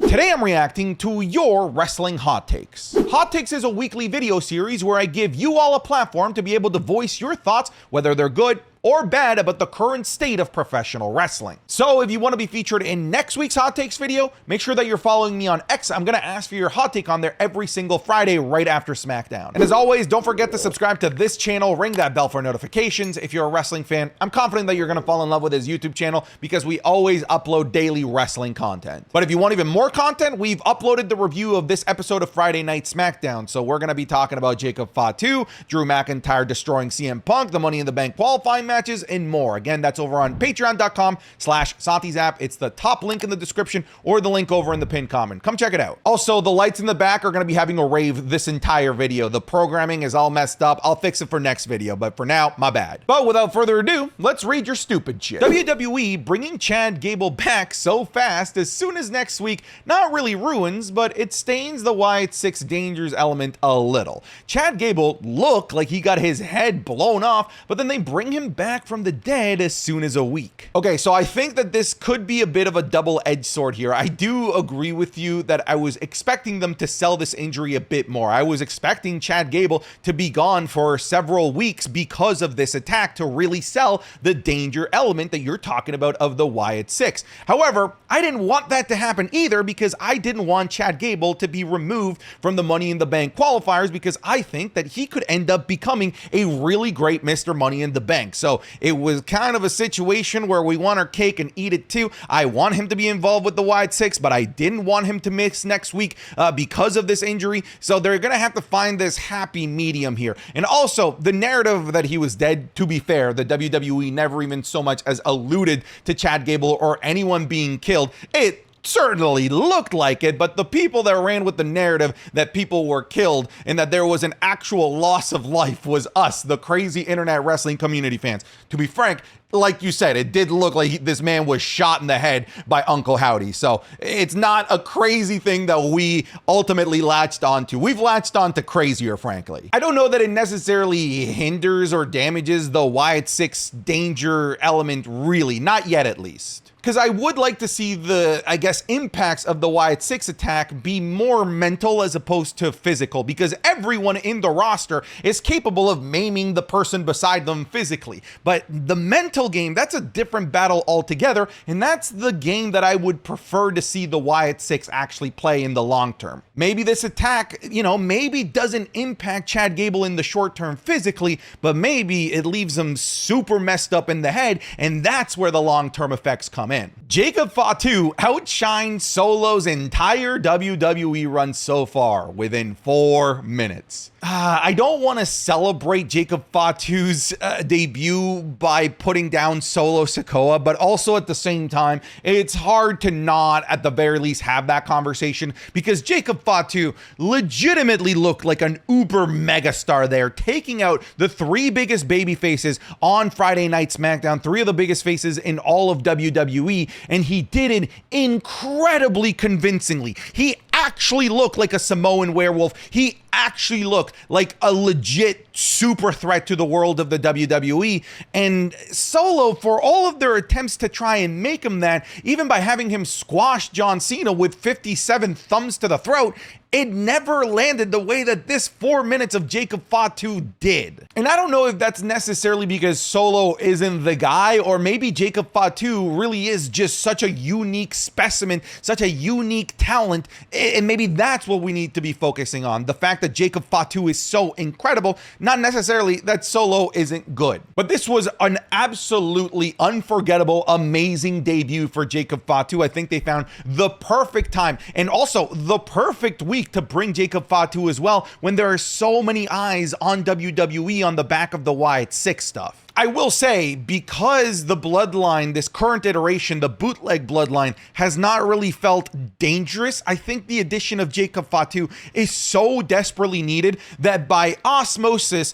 Today I'm reacting to your wrestling hot takes. Hot Takes is a weekly video series where I give you all a platform to be able to voice your thoughts, whether they're good or bad, about the current state of professional wrestling. So if you want to be featured in next week's Hot Takes video, make sure that you're following me on X. I'm going to ask for your hot take on there every single Friday right after SmackDown. And as always, don't forget to subscribe to this channel, ring that bell for notifications. If you're a wrestling fan, I'm confident that you're going to fall in love with his YouTube channel because we always upload daily wrestling content. But if you want even more content, we've uploaded the review of this episode of Friday Night SmackDown. So we're going to be talking about Jacob Fatu, Drew McIntyre destroying CM Punk, the Money in the Bank qualifying matches, and more. Again, that's over on patreon.com/SantiZap. It's the top link in the description or the link over in the pinned comment. Come check it out. Also, the lights in the back are going to be having a rave this entire video. The programming is all messed up. I'll fix it for next video, but for now, my bad. But without further ado, let's read your stupid shit. WWE bringing Chad Gable back so fast as soon as next week not really ruins, but it stains the Wyatt Six Dangers element a little. Chad Gable looked like he got his head blown off, but then they bring him back from the dead as soon as a week. Okay, so I think that this could be a bit of a double-edged sword here. I do agree with you that I was expecting them to sell this injury a bit more. I was expecting Chad Gable to be gone for several weeks because of this attack to really sell the danger element that you're talking about of the Wyatt Six. However, I didn't want that to happen either because I didn't want Chad Gable to be removed from the Money in the Bank qualifiers because I think that he could end up becoming a really great Mr. Money in the Bank. So it was kind of a situation where we want our cake and eat it too. I want him to be involved with the Wyatt Six, but I didn't want him to miss next week because of this injury. So they're going to have to find this happy medium here. And also, the narrative that he was dead, to be fair, the WWE never even so much as alluded to Chad Gable or anyone being killed. It certainly looked like it, but the people that ran with the narrative that people were killed and that there was an actual loss of life was us, the crazy internet wrestling community fans. To be frank, like you said, it did look like this man was shot in the head by Uncle Howdy. So it's not a crazy thing that we ultimately latched onto. We've latched onto crazier, frankly. I don't know that it necessarily hinders or damages the Wyatt Six danger element, really. Not yet, at least. Because I would like to see the, I guess, impacts of the Wyatt Six attack be more mental as opposed to physical, because everyone in the roster is capable of maiming the person beside them physically. But the mental game, that's a different battle altogether, and that's the game that I would prefer to see the Wyatt Six actually play in the long term. Maybe this attack, maybe doesn't impact Chad Gable in the short term physically, but maybe it leaves him super messed up in the head, and that's where the long term effects come in. Jacob Fatu outshined Solo's entire WWE run so far within 4 minutes. I don't want to celebrate Jacob Fatu's debut by putting down Solo SIKOA, but also at the same time, it's hard to not at the very least have that conversation because Jacob Fatu legitimately looked like an uber megastar there, taking out the 3 biggest baby faces on Friday Night SmackDown, 3 of the biggest faces in all of WWE, and he did it incredibly convincingly. He actually looked like a Samoan werewolf. He actually looked like a legit super threat to the world of the WWE. And Solo, for all of their attempts to try and make him that, even by having him squash John Cena with 57 thumbs to the throat, it never landed the way that this 4 minutes of Jacob Fatu did. And I don't know if that's necessarily because Solo isn't the guy, or maybe Jacob Fatu really is just such a unique specimen, such a unique talent, and maybe that's what we need to be focusing on. The fact that Jacob Fatu is so incredible, not necessarily that Solo isn't good. But this was an absolutely unforgettable, amazing debut for Jacob Fatu. I think they found the perfect time and also the perfect week to bring Jacob Fatu as well when there are so many eyes on WWE on the back of the Wyatt Six stuff. I will say, because the bloodline, this current iteration, the bootleg bloodline, has not really felt dangerous, I think the addition of Jacob Fatu is so desperately needed that by osmosis,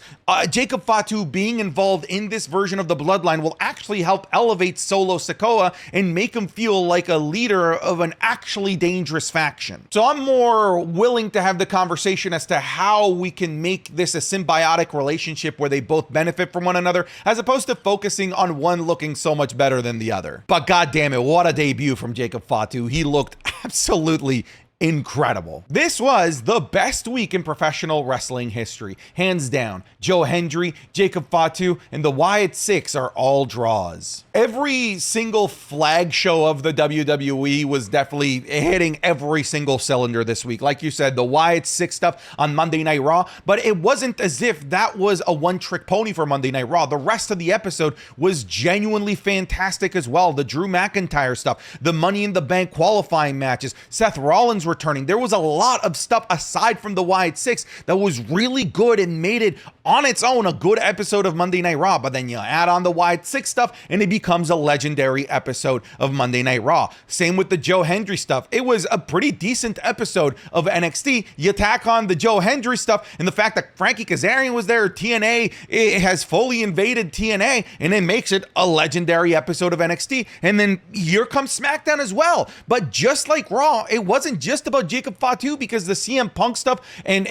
Jacob Fatu being involved in this version of the bloodline will actually help elevate Solo SIKOA and make him feel like a leader of an actually dangerous faction. So I'm more willing to have the conversation as to how we can make this a symbiotic relationship where they both benefit from one another, as opposed to focusing on one looking so much better than the other. But god damn it, what a debut from Jacob Fatu. He looked absolutely incredible. This was the best week in professional wrestling history. Hands down. Joe Hendry, Jacob Fatu, and the Wyatt Six are all draws. Every single flag show of the WWE was definitely hitting every single cylinder this week. Like you said, the Wyatt Six stuff on Monday Night Raw, but it wasn't as if that was a one-trick pony for Monday Night Raw. The rest of the episode was genuinely fantastic as well. The Drew McIntyre stuff, the Money in the Bank qualifying matches, Seth Rollins returning. There was a lot of stuff aside from the Wyatt Six that was really good and made it on its own a good episode of Monday Night Raw. But then you add on the Wyatt Six stuff and it becomes a legendary episode of Monday Night Raw. Same with the Joe Hendry stuff. It was a pretty decent episode of NXT. You tack on the Joe Hendry stuff and the fact that Frankie Kazarian was there, TNA it has fully invaded TNA, and it makes it a legendary episode of NXT. And then here comes SmackDown as well. But just like Raw, it wasn't just about Jacob Fatu, because the CM Punk stuff and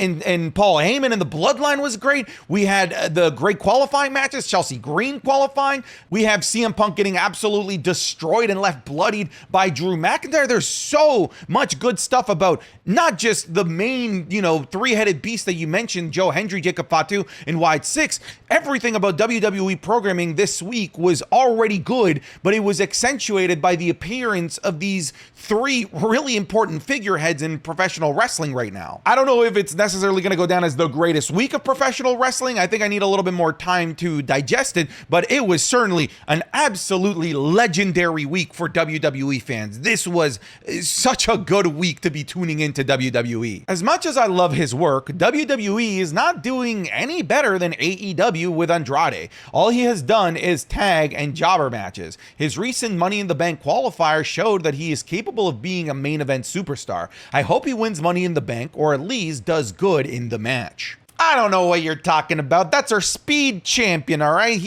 Paul Heyman and the Bloodline was great. We had the great qualifying matches, Chelsea Green qualifying. We have CM Punk getting absolutely destroyed and left bloodied by Drew McIntyre. There's so much good stuff about not just the main, three-headed beast that you mentioned, Joe Hendry, Jacob Fatu, and Wyatt Six. Everything about WWE programming this week was already good, but it was accentuated by the appearance of these three really important figureheads in professional wrestling right now. I don't know if it's necessarily going to go down as the greatest week of professional wrestling. I think I need a little bit more time to digest it, but it was certainly an absolutely legendary week for WWE fans. This was such a good week to be tuning into WWE. As much as I love his work, WWE is not doing any better than AEW with Andrade. All he has done is tag and jobber matches. His recent Money in the Bank qualifier showed that he is capable of being a main event superstar. I hope he wins Money in the Bank, or at least does good in the match. I don't know what you're talking about. That's our speed champion, all right?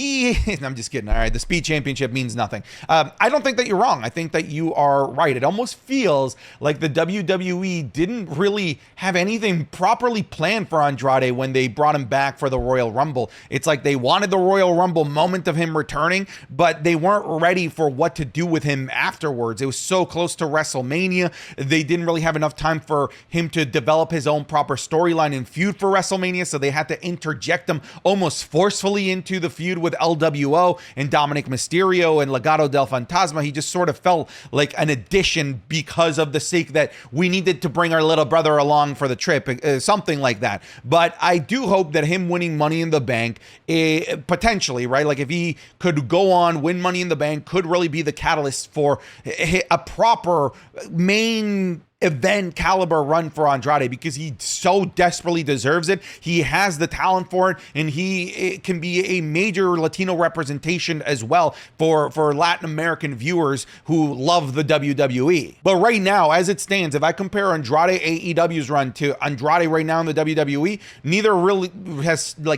I'm just kidding, all right? The speed championship means nothing. I don't think that you're wrong. I think that you are right. It almost feels like the WWE didn't really have anything properly planned for Andrade when they brought him back for the Royal Rumble. It's like they wanted the Royal Rumble moment of him returning, but they weren't ready for what to do with him afterwards. It was so close to WrestleMania. They didn't really have enough time for him to develop his own proper storyline and feud for WrestleMania. So they had to interject him almost forcefully into the feud with LWO and Dominic Mysterio and Legado del Fantasma. He just sort of felt like an addition because of the sake that we needed to bring our little brother along for the trip, something like that. But I do hope that him winning Money in the Bank, potentially, right? Like if he could go on, win Money in the Bank, could really be the catalyst for a proper main event caliber run for Andrade, because he so desperately deserves it. He has the talent for it, and he can be a major Latino representation as well for Latin American viewers who love the WWE. But right now, as it stands, if I compare Andrade AEW's run to Andrade right now in the WWE, neither really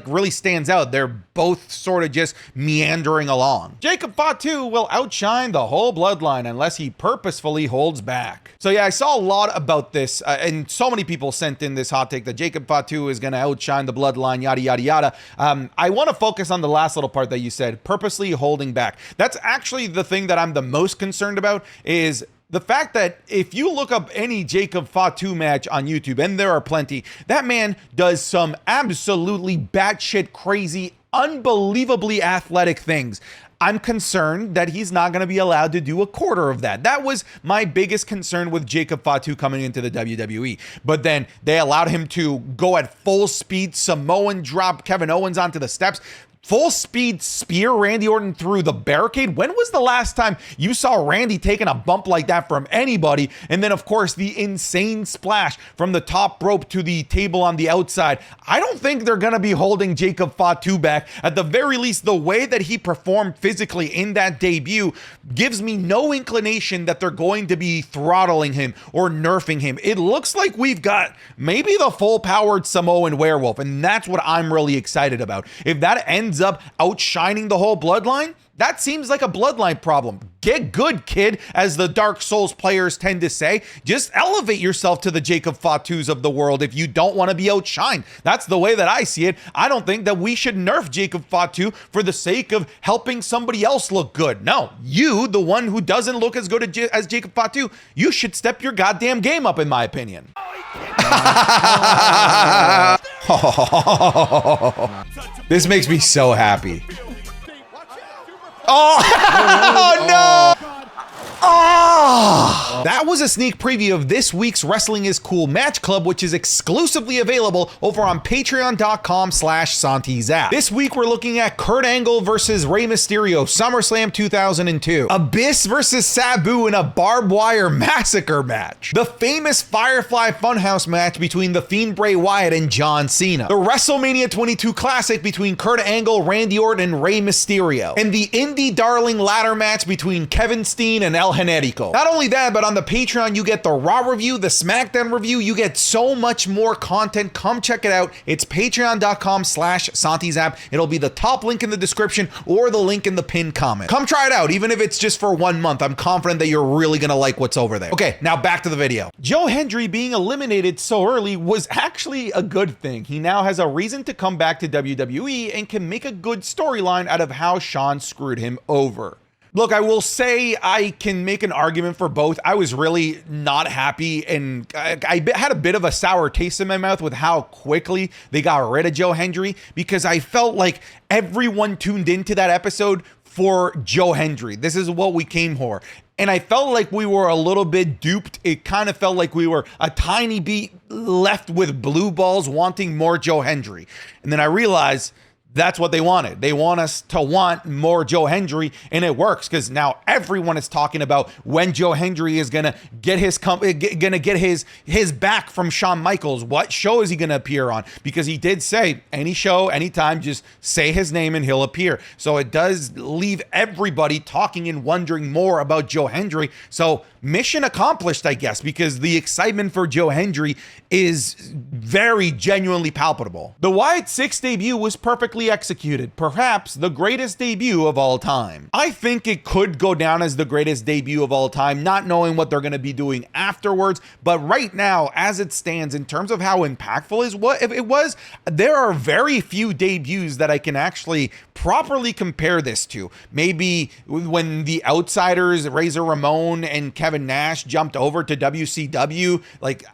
really stands out. They're both sort of just meandering along. Jacob Fatu will outshine the whole bloodline unless he purposefully holds back. So yeah, I saw a lot about this, and so many people sent in this hot take that Jacob Fatu is going to outshine the bloodline, yada, yada, yada. I want to focus on the last little part that you said, purposely holding back. That's actually the thing that I'm the most concerned about, is the fact that if you look up any Jacob Fatu match on YouTube, and there are plenty, that man does some absolutely batshit crazy, unbelievably athletic things. I'm concerned that he's not going to be allowed to do a quarter of that. That was my biggest concern with Jacob Fatu coming into the WWE. But then they allowed him to go at full speed, Samoan drop Kevin Owens onto the steps, full speed spear Randy Orton through the barricade. When was the last time you saw Randy taking a bump like that from anybody? And then, of course, the insane splash from the top rope to the table on the outside. I don't think they're going to be holding Jacob Fatu back. At the very least, the way that he performed physically in that debut gives me no inclination that they're going to be throttling him or nerfing him. It looks like we've got maybe the full-powered Samoan werewolf, and that's what I'm really excited about. If that ends ends up outshining the whole bloodline? That seems like a bloodline problem. Get good, kid, as the Dark Souls players tend to say. Just elevate yourself to the Jacob Fatus of the world if you don't want to be outshined. That's the way that I see it. I don't think that we should nerf Jacob Fatu for the sake of helping somebody else look good. No, you, the one who doesn't look as good as Jacob Fatu, you should step your goddamn game up, in my opinion. This makes me so happy. Oh, no! Oh! That was a sneak preview of this week's Wrestling is Cool Match Club, which is exclusively available over on patreon.com/SantiZap. This week, we're looking at Kurt Angle versus Rey Mysterio, SummerSlam 2002. Abyss versus Sabu in a barbed wire massacre match. The famous Firefly Funhouse match between The Fiend Bray Wyatt and John Cena. The WrestleMania 22 Classic between Kurt Angle, Randy Orton, and Rey Mysterio. And the Indie Darling ladder match between Kevin Steen and El Generico. Not only that, but on the Patreon, you get the Raw review, the SmackDown review. You get so much more content. Come check it out. It's patreon.com/SantiZap. It'll be the top link in the description or the link in the pinned comment. Come try it out, even if it's just for 1 month. I'm confident that you're really gonna like what's over there. Okay, now back to the video. Joe Hendry being eliminated so early was actually a good thing. He now has a reason to come back to WWE and can make a good storyline out of how Shawn screwed him over. Look, I will say I can make an argument for both. I was really not happy, and I had a bit of a sour taste in my mouth with how quickly they got rid of Joe Hendry, because I felt like everyone tuned into that episode for Joe Hendry. This is what we came for. And I felt like we were a little bit duped. It kind of felt like we were a tiny bit left with blue balls wanting more Joe Hendry. And then I realized that's what they wanted. They want us to want more Joe Hendry, and it works because now everyone is talking about when Joe Hendry is gonna get his back from Shawn Michaels. What show is he gonna appear on? Because he did say any show, anytime, just say his name and he'll appear. So it does leave everybody talking and wondering more about Joe Hendry. So mission accomplished, I guess, because the excitement for Joe Hendry is very genuinely palpable. The Wyatt Six debut was perfectly executed, perhaps the greatest debut of all time. I think it could go down as the greatest debut of all time, not knowing what they're going to be doing afterwards. But right now, as it stands, in terms of how impactful it was, there are very few debuts that I can actually properly compare this to. Maybe when the Outsiders, Razor Ramon and Kevin Nash jumped over to WCW, like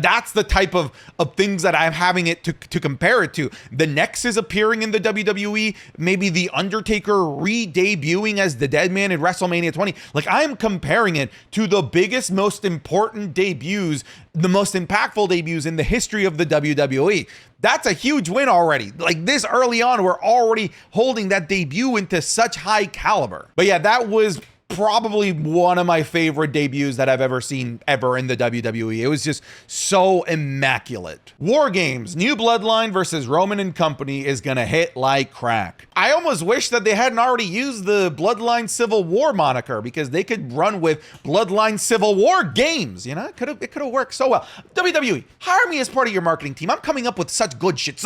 that's the type of things that I'm having it to compare it to. The Nexus appearing in the WWE, maybe the Undertaker re-debuting as the Dead Man in WrestleMania 20. Like, I am comparing it to the biggest, most important debuts, the most impactful debuts in the history of the WWE. That's a huge win already. Like, this early on, we're already holding that debut into such high caliber. But yeah, that was probably one of my favorite debuts that I've ever seen ever in the WWE. It was just so immaculate. War Games, New Bloodline versus Roman and Company is gonna hit like crack. I almost wish that they hadn't already used the Bloodline Civil War moniker, because they could run with Bloodline Civil War Games. You know, it could have worked so well. WWE, hire me as part of your marketing team. I'm coming up with such good shit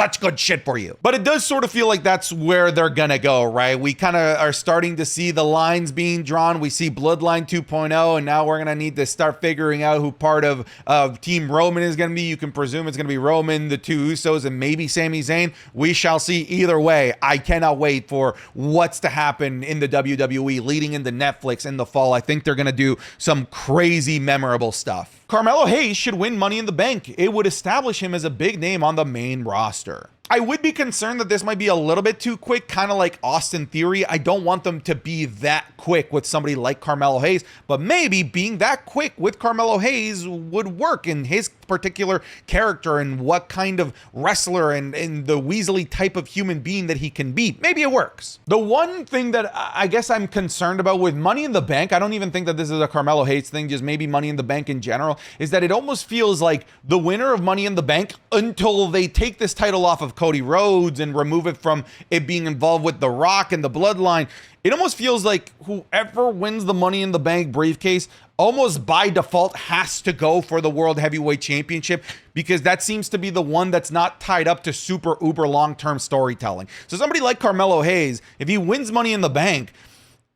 for you. But it does sort of feel like that's where they're gonna go, right? We kind of are starting to see the lines being drawn. We see Bloodline 2.0, and now we're going to need to start figuring out who part of Team Roman is going to be. You can presume it's going to be Roman, the two Usos, and maybe Sami Zayn. We shall see either way. I cannot wait for what's to happen in the WWE leading into Netflix in the fall. I think they're going to do some crazy memorable stuff. Carmelo Hayes should win Money in the Bank. It would establish him as a big name on the main roster. I would be concerned that this might be a little bit too quick, kind of like Austin Theory. I don't want them to be that quick with somebody like Carmelo Hayes, but maybe being that quick with Carmelo Hayes would work in his particular character and what kind of wrestler and the Weasley type of human being that he can be. Maybe it works. The one thing that I guess I'm concerned about with Money in the Bank, I don't even think that this is a Carmelo Hayes thing, just maybe Money in the Bank in general, is that it almost feels like the winner of Money in the Bank, until they take this title off of Cody Rhodes and remove it from it being involved with The Rock and the Bloodline, it almost feels like whoever wins the Money in the Bank briefcase almost by default has to go for the World Heavyweight Championship, because that seems to be the one that's not tied up to super uber long-term storytelling. So somebody like Carmelo Hayes, if he wins Money in the Bank,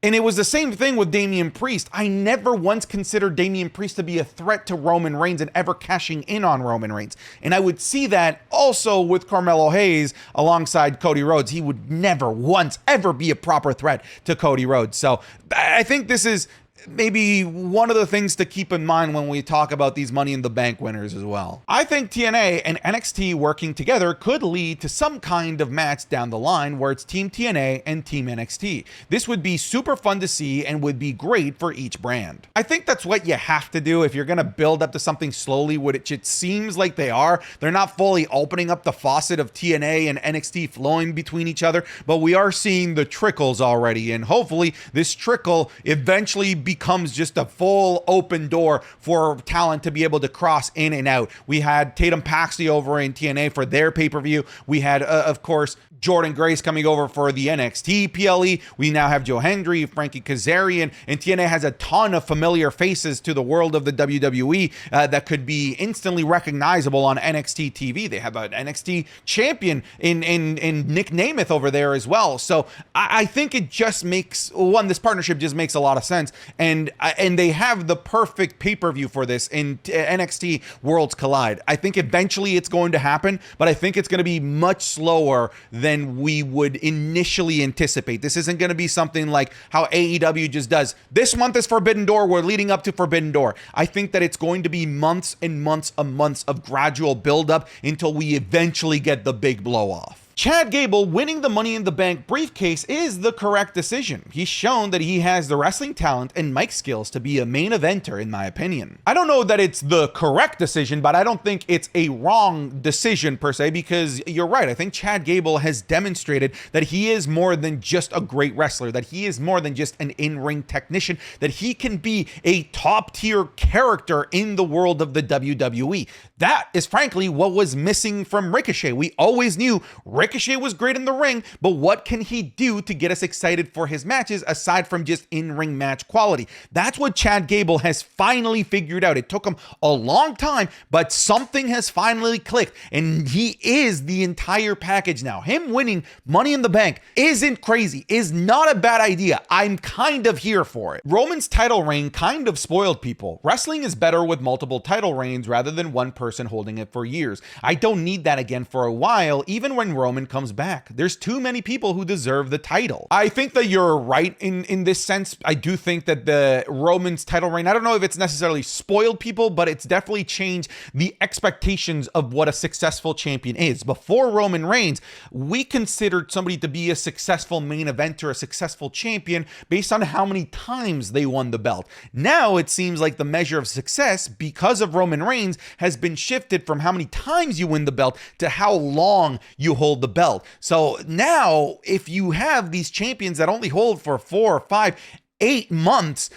and it was the same thing with Damian Priest. I never once considered Damian Priest to be a threat to Roman Reigns and ever cashing in on Roman Reigns. And I would see that also with Carmelo Hayes alongside Cody Rhodes. He would never once ever be a proper threat to Cody Rhodes. So I think this is maybe one of the things to keep in mind when we talk about these Money in the Bank winners as well. I think TNA and NXT working together could lead to some kind of match down the line where it's Team TNA and Team NXT. This would be super fun to see and would be great for each brand. I think that's what you have to do if you're going to build up to something slowly, which it seems like they are. They're not fully opening up the faucet of TNA and NXT flowing between each other, but we are seeing the trickles already, and hopefully this trickle eventually becomes just a full open door for talent to be able to cross in and out. We had Tatum Paxley over in TNA for their pay-per-view. We had, of course, Jordan Grace coming over for the NXT PLE. We now have Joe Hendry, Frankie Kazarian, and TNA has a ton of familiar faces to the world of the WWE that could be instantly recognizable on NXT TV. They have an NXT champion in Nick Namath over there as well. So I think it just makes, this partnership just makes a lot of sense. And they have the perfect pay-per-view for this in NXT Worlds Collide. I think eventually it's going to happen, but I think it's going to be much slower than we would initially anticipate. This isn't going to be something like how AEW just does. This month is Forbidden Door. We're leading up to Forbidden Door. I think that it's going to be months and months and months of gradual buildup until we eventually get the big blow off. Chad Gable winning the Money in the Bank briefcase is the correct decision. He's shown that he has the wrestling talent and mic skills to be a main eventer, in my opinion. I don't know that it's the correct decision, but I don't think it's a wrong decision per se, because you're right. I think Chad Gable has demonstrated that he is more than just a great wrestler, that he is more than just an in-ring technician, that he can be a top-tier character in the world of the WWE. That is frankly what was missing from Ricochet. We always knew Ricochet was great in the ring, but what can he do to get us excited for his matches aside from just in-ring match quality? That's what Chad Gable has finally figured out. It took him a long time, but something has finally clicked, and he is the entire package now. Him winning Money in the Bank isn't crazy, is not a bad idea. I'm kind of here for it. Roman's title reign kind of spoiled people. Wrestling is better with multiple title reigns rather than one person holding it for years. I don't need that again for a while, even when Roman comes back. There's too many people who deserve the title. I think that you're right in this sense. I do think that the Roman's title reign, I don't know if it's necessarily spoiled people, but it's definitely changed the expectations of what a successful champion is. Before Roman Reigns, we considered somebody to be a successful main eventer, a successful champion based on how many times they won the belt. Now it seems like the measure of success, because of Roman Reigns, has been shifted from how many times you win the belt to how long you hold the belt. So now if you have these champions that only hold for 4 or 5, 8 months,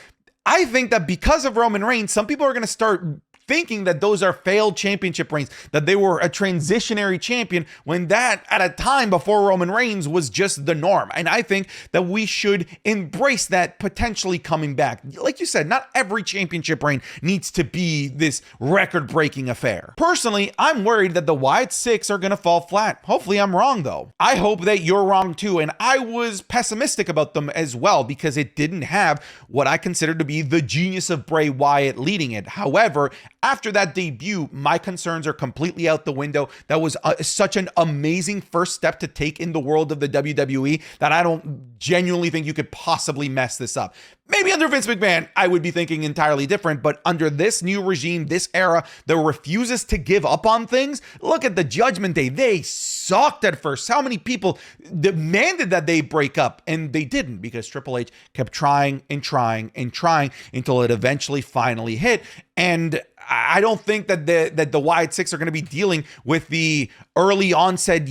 I think that because of Roman Reigns, some people are going to start thinking that those are failed championship reigns, that they were a transitionary champion, when that at a time before Roman Reigns was just the norm. And I think that we should embrace that potentially coming back. Like you said, not every championship reign needs to be this record-breaking affair. Personally, I'm worried that the Wyatt Six are going to fall flat. Hopefully I'm wrong though. I hope that you're wrong too. And I was pessimistic about them as well, because it didn't have what I consider to be the genius of Bray Wyatt leading it. However, after that debut, my concerns are completely out the window. That was such an amazing first step to take in the world of the WWE that I don't genuinely think you could possibly mess this up. Maybe under Vince McMahon, I would be thinking entirely different, but under this new regime, this era that refuses to give up on things, look at the Judgment Day. They sucked at first. How many people demanded that they break up? And they didn't, because Triple H kept trying and trying and trying until it eventually finally hit. And I don't think that the Wyatt Six are going to be dealing with the early onset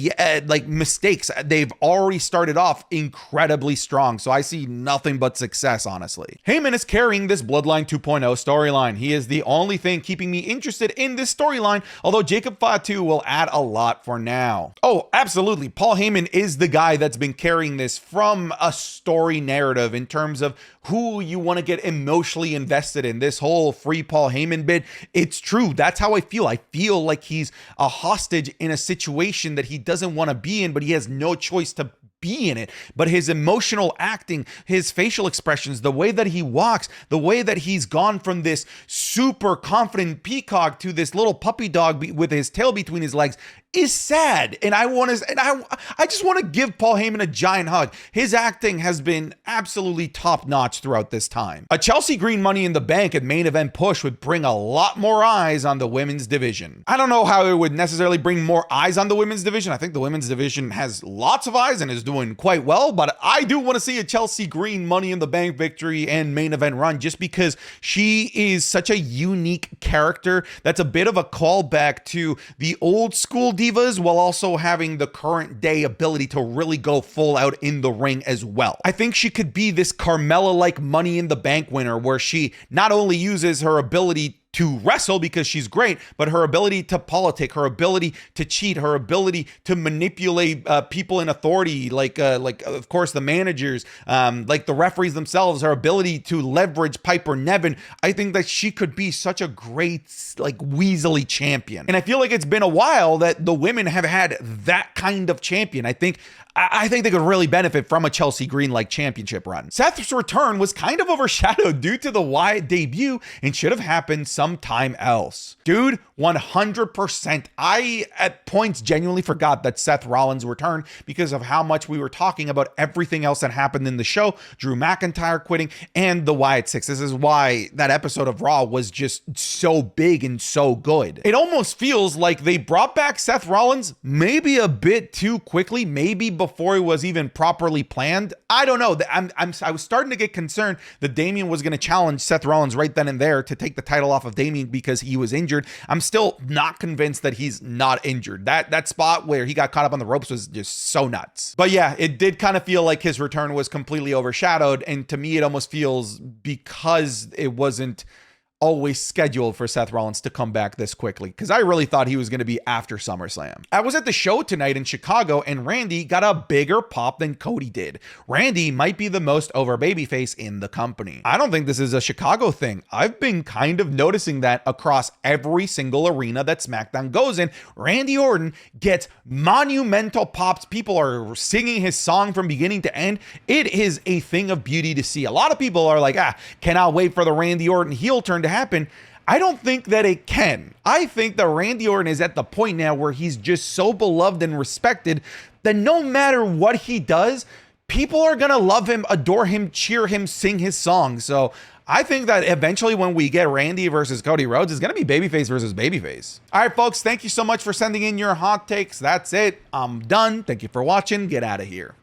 like mistakes. They've already started off incredibly strong, so I see nothing but success, honestly. Heyman is carrying this Bloodline 2.0 storyline. He is the only thing keeping me interested in this storyline, although Jacob Fatu will add a lot for now. Oh, absolutely. Paul Heyman is the guy that's been carrying this from a story narrative in terms of who you want to get emotionally invested in. This whole free Paul Heyman bit, it's true. That's how I feel. I feel like he's a hostage in a situation that he doesn't want to be in, but he has no choice to be in it. But his emotional acting, his facial expressions, the way that he walks, the way that he's gone from this super confident peacock to this little puppy dog with his tail between his legs is sad. And I just want to give Paul Heyman a giant hug. His acting has been absolutely top notch throughout this time. A Chelsea Green Money in the Bank and main event push would bring a lot more eyes on the women's division. I don't know how it would necessarily bring more eyes on the women's division. I think the women's division has lots of eyes and is doing quite well, but I do want to see a Chelsea Green Money in the Bank victory and main event run, just because she is such a unique character that's a bit of a callback to the old school divas while also having the current day ability to really go full out in the ring as well. I think she could be this Carmella-like Money in the Bank winner, where she not only uses her ability to wrestle because she's great, but her ability to politic, her ability to cheat, her ability to manipulate people in authority, like of course the managers, like the referees themselves, her ability to leverage Piper Niven. I think that she could be such a great like weaselly champion. And I feel like it's been a while that the women have had that kind of champion. I think they could really benefit from a Chelsea Green like championship run. Seth's return was kind of overshadowed due to the Wyatt debut and should have happened sometime else. Dude, 100%. I at points genuinely forgot that Seth Rollins returned because of how much we were talking about everything else that happened in the show, Drew McIntyre quitting and the Wyatt Six. This is why that episode of Raw was just so big and so good. It almost feels like they brought back Seth Rollins maybe a bit too quickly, maybe before it was even properly planned. I don't know. I was starting to get concerned that Damian was going to challenge Seth Rollins right then and there to take the title off of Damian because he was injured. I'm still not convinced that he's not injured. That spot where he got caught up on the ropes was just so nuts. But yeah, it did kind of feel like his return was completely overshadowed. And to me, it almost feels because it wasn't always scheduled for Seth Rollins to come back this quickly, because I really thought he was going to be after SummerSlam. I was at the show tonight in Chicago and Randy got a bigger pop than Cody did. Randy might be the most over babyface in the company. I don't think this is a Chicago thing. I've been kind of noticing that across every single arena that SmackDown goes in. Randy Orton gets monumental pops. People are singing his song from beginning to end. It is a thing of beauty to see. A lot of people are like, cannot wait for the Randy Orton heel turn to happen. I don't think that it can. I think that Randy Orton is at the point now where he's just so beloved and respected that no matter what he does, people are going to love him, adore him, cheer him, sing his song. So I think that eventually when we get Randy versus Cody Rhodes, it's going to be babyface versus babyface. All right, folks, thank you so much for sending in your hot takes. That's it. I'm done. Thank you for watching. Get out of here.